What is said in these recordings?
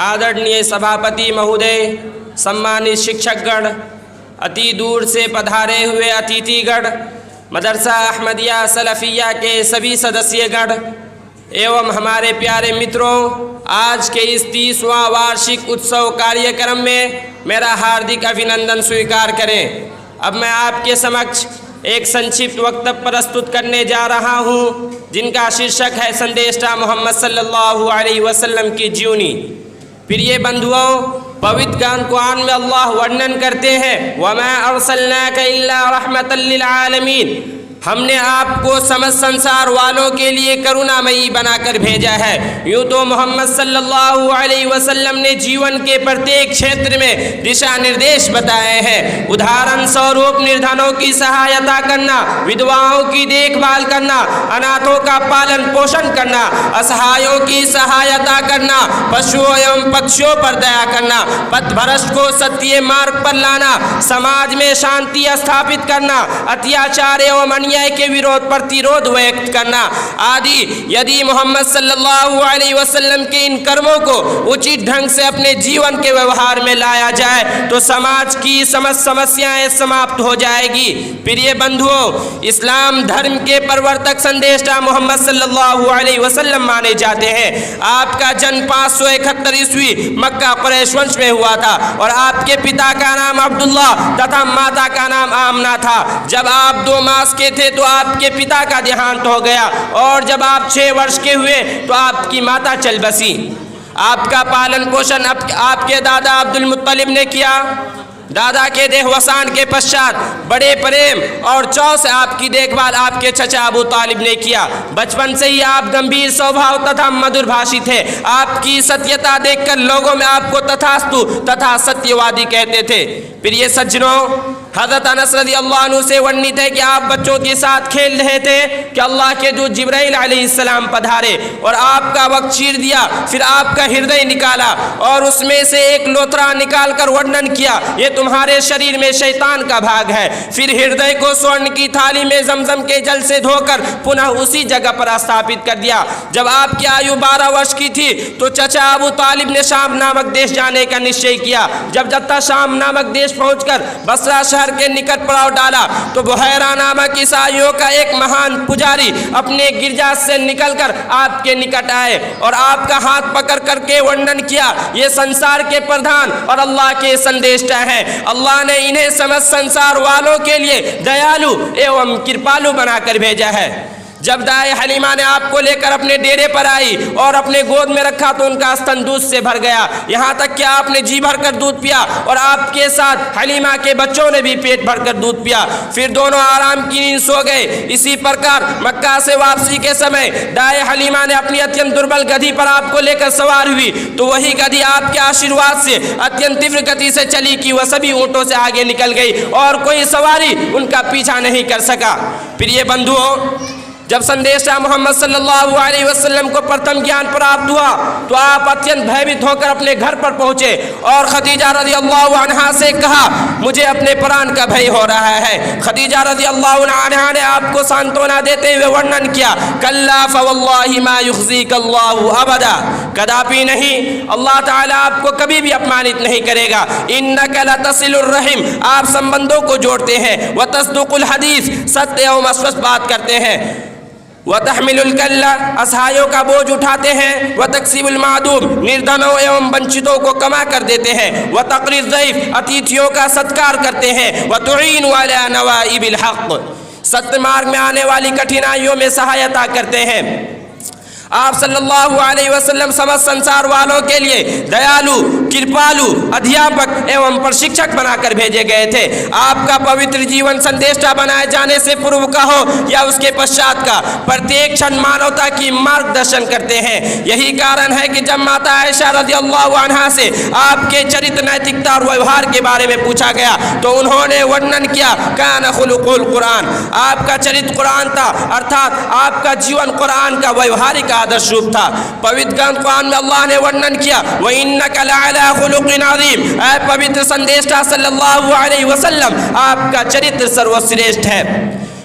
आदरणीय सभापति महोदय, सम्मानित शिक्षकगण, अति दूर से पधारे हुए अतिथिगण, मदरसा अहमदिया सलफिया के सभी सदस्यगण एवं हमारे प्यारे मित्रों, आज के इस 30वां वार्षिक उत्सव कार्यक्रम में मेरा हार्दिक अभिनंदन स्वीकार करें। अब मैं आपके समक्ष एक संक्षिप्त वक्तव्य प्रस्तुत करने जा रहा हूं, जिनका शीर्षक है संदेशा मोहम्मद सल्लल्लाहु अलैहि वसल्लम की जीवनी। प्रिय बंधुओं, पवित्र कुरान में अल्लाह वर्णन करते हैं, वमा अर्सलनाका इल्ला रहमतल लिल आलमीन, हमने आपको समस्त संसार वालों के लिए करुणामयी बनाकर भेजा है। यूँ तो मोहम्मद सल्लल्लाहु अलैहि वसल्लम ने जीवन के प्रत्येक क्षेत्र में दिशा निर्देश बताए हैं। उदाहरण स्वरूप निर्धनों की सहायता करना, विधवाओं की देखभाल करना, अनाथों का पालन पोषण करना, असहायों की सहायता करना, पशुओं एवं पक्षियों पर दया करना, पथभ्रष्ट को सत्य मार्ग पर लाना, समाज में शांति स्थापित करना, अत्याचार एवं के विरोध प्रतिरोध व्यक्त करना आदि। यदि मोहम्मद सल्लल्लाहु अलैहि वसल्लम के इन कर्मों को उचित ढंग से अपने जीवन के व्यवहार में लाया जाए तो समाज की समस्त समस्याएं समाप्त हो जाएगी। प्रिय बंधुओं, इस्लाम धर्म के प्रवर्तक संदेशा मोहम्मद सल्लल्लाहु अलैहि वसल्लम माने जाते हैं। आपका जन्म 571 ईस्वी मक्का कुरैश वंश में हुआ था और आपके पिता का नाम अब्दुल्ला तथा माता का नाम आमना था। जब आप 2 मास के थे तो आपके पिता का देहांत हो गया और जब आप 6 वर्ष के हुए तो आपकी माता चल बसी। आपका पालन पोषण आपके दादा अब्दुल मुत्तलिब ने किया। दादा के देहवसान के पश्चात बड़े प्रेम और चाव से आपकी देखभाल आपके चचा अबू तालिब ने किया। बचपन से ही आप गंभीर स्वभाव तथा मधुर भाषी थे। आपकी सत्यता देखकर लोगों में आपको तथास्तु तथा सत्यवादी कहते थे। प्रिय सज्जनों, हज़रत अनस रज़ियल्लाहु अन्हु से वर्णित है कि आप बच्चों के साथ खेल रहे थे कि अल्लाह के दूत जिब्राइल अलैहिस्सलाम पधारे और आपका वक्त चीर दिया। फिर आपका हृदय निकाला और उसमें से एक लोथरा निकाल कर वर्णन किया, ये तुम्हारे शरीर में शैतान का भाग है। फिर हृदय को स्वर्ण की थाली में जमजम के जल से धोकर पुनः उसी जगह पर स्थापित कर दिया। जब आपकी आयु 12 वर्ष की थी तो चचा अबू तालिब ने शाम नामक देश जाने का निश्चय किया। जब जत्ता शाम नामक देश पहुंचकर बसरा शहर के निकट पड़ाव डाला तो बुहैरा नामक ईसाइयों का एक महान पुजारी अपने गिरजा से निकलकर आपके निकट आए और आपका हाथ पकड़ करके वर्णन किया, ये संसार के प्रधान और अल्लाह के संदेष्टा हैं। अल्लाह ने इन्हें समस्त संसार वालों के लिए दयालु एवं कृपालु बनाकर भेजा है। जब दाई हलीमा ने आपको लेकर अपने डेरे पर आई और अपने गोद में रखा तो उनका स्तन दूध से भर गया, यहाँ तक कि आपने जी भरकर दूध पिया और आपके साथ हलीमा के बच्चों ने भी पेट भरकर दूध पिया। फिर दोनों आराम की नींद सो गए। इसी प्रकार मक्का से वापसी के समय दाई हलीमा ने अपनी अत्यंत दुर्बल गधी पर आपको लेकर सवार हुई तो वही गधी आपके आशीर्वाद से अत्यंत तीव्र गति से चली कि वह सभी ऊँटों से आगे निकल गई और कोई सवारी उनका पीछा नहीं कर सका। प्रिय बंधुओं, जब संदेशा मोहम्मद सल्लल्लाहु अलैहि वसल्लम को प्रथम ज्ञान प्राप्त हुआ तो आप अत्यंत भयभीत होकर अपने घर पर पहुंचे और खदीजा रज़ियल्लाहु अन्हा से कहा, मुझे अपने प्राण का भय हो रहा है। खदीजा रज़ियल्लाहु अन्हा ने आपको सांत्वना देते हुए वर्णन किया, कल्ला फवल्लाहि मा युख़ज़ीकल्लाहु अबदा, कदापि नहीं, अल्लाह ताला आपको कभी भी अपमानित नहीं करेगा। इन्नका लतसिलुर रहीम, आप संबंधों को जोड़ते हैं। व तस्दुकुल हदीस, सत्य एवं अस्वस्थ बात करते हैं। व तहमिलुल कल्ला, असहायों का बोझ उठाते हैं। व तक्सीबुल मादूम, निर्धनों एवं वंचितों को कमा कर देते हैं। व तक़रीज़ ज़ईफ़, अतिथियों का सत्कार करते हैं। व तुईनु अला नवाइबिल हक़, सत्य मार्ग में आने वाली कठिनाइयों में सहायता करते हैं। आप सल्लल्लाहु अलैहि वसल्लम समस्त संसार वालों के लिए दयालु, कृपालु, अध्यापक एवं प्रशिक्षक बनाकर भेजे गए थे। आपका पवित्र जीवन संदेशा बनाए जाने से पूर्व का हो या उसके पश्चात का, प्रत्येक क्षण मानवता की मार्गदर्शन करते हैं। यही कारण है कि जब माता आयशा रज़ियल्लाहु अन्हा से आपके चरित्र, नैतिकता और व्यवहार के बारे में पूछा गया तो उन्होंने वर्णन किया, कान खुलुकुल कुरान, आपका चरित्र कुरान था, अर्थात आपका जीवन कुरान का व्यवहारिक आदर्श रूप था। पवित्र कुरान में अल्लाह ने वर्णन किया, व इन्नका लअला खुलुकिन अज़ीम, पवित्र संदेशा सल्लल्लाहु अलैहि वसल्लम, आपका चरित्र सर्वश्रेष्ठ है।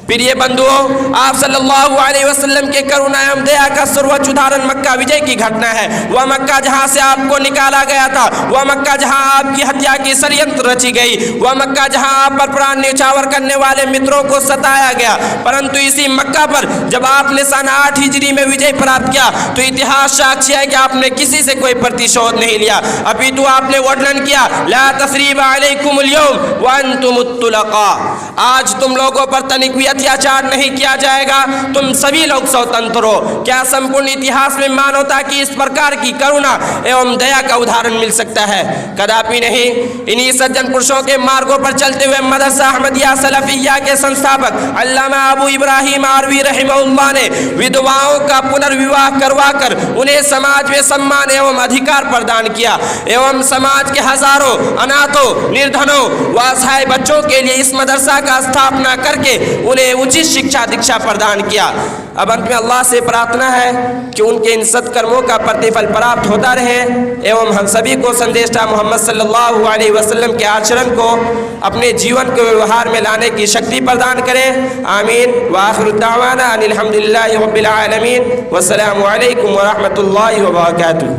फिर ये बंधुओं, आप सल्लल्लाहु अलैहि वसल्लम के करुणा एवं दया का सर्वोच्च उदाहरण मक्का विजय की घटना है। वह मक्का जहां से आपको निकाला गया था, वह मक्का जहां आपकी हत्या की षड्यंत्र रची गई, वह मक्का जहां आप पर प्राण न्यौछावर करने वाले मित्रों को सताया गया, परंतु इसी मक्का पर जब आपने सन 8 हिजरी में विजय प्राप्त किया तो इतिहास साक्षी है कि आपने किसी से कोई प्रतिशोध नहीं लिया, अपितु आपने वर्णन किया, ला तसरीबा अलैकुमुल यौम व अंतुमुत तुलका, आज तुम लोगों पर तनिक भी अत्याचार नहीं किया जाएगा, तुम सभी लोग स्वतंत्र हो। क्या संपूर्ण इतिहास में मानवता की इस प्रकार की करुणा एवं दया का उदाहरण मिल सकता है? कदापि नहीं। इन्हीं सज्जन पुरुषों के मार्गों पर चलते हुए मदरसा अहमदिया सलफिया के संस्थापक अल्लामा अबू इब्राहिम आरवी रहमहुल्लाह ने विधवाओं का पुनर्विवाह करवा कर उन्हें समाज में सम्मान एवं अधिकार प्रदान किया एवं समाज के हजारों अनाथों, निर्धनों व असहाय बच्चों के लिए इस मदरसा का स्थापना करके उन्हें उचित शिक्षा दीक्षा प्रदान किया। अब अंत में अल्लाह से प्रार्थना है कि उनके इन सत्कर्मों का प्रतिफल प्राप्त होता रहे एवं हम सभी को संदेशा मोहम्मद सल्लल्लाहु अलैहि वसल्लम के आचरण को अपने जीवन के व्यवहार में लाने की शक्ति प्रदान करें। आमीन। व आखिरु दावाना अनिल हम्दुलिल्लाहि रब्बिल आलमीन। वस्सलामु अलैकुम व रहमतुल्लाहि व बरकातुहू।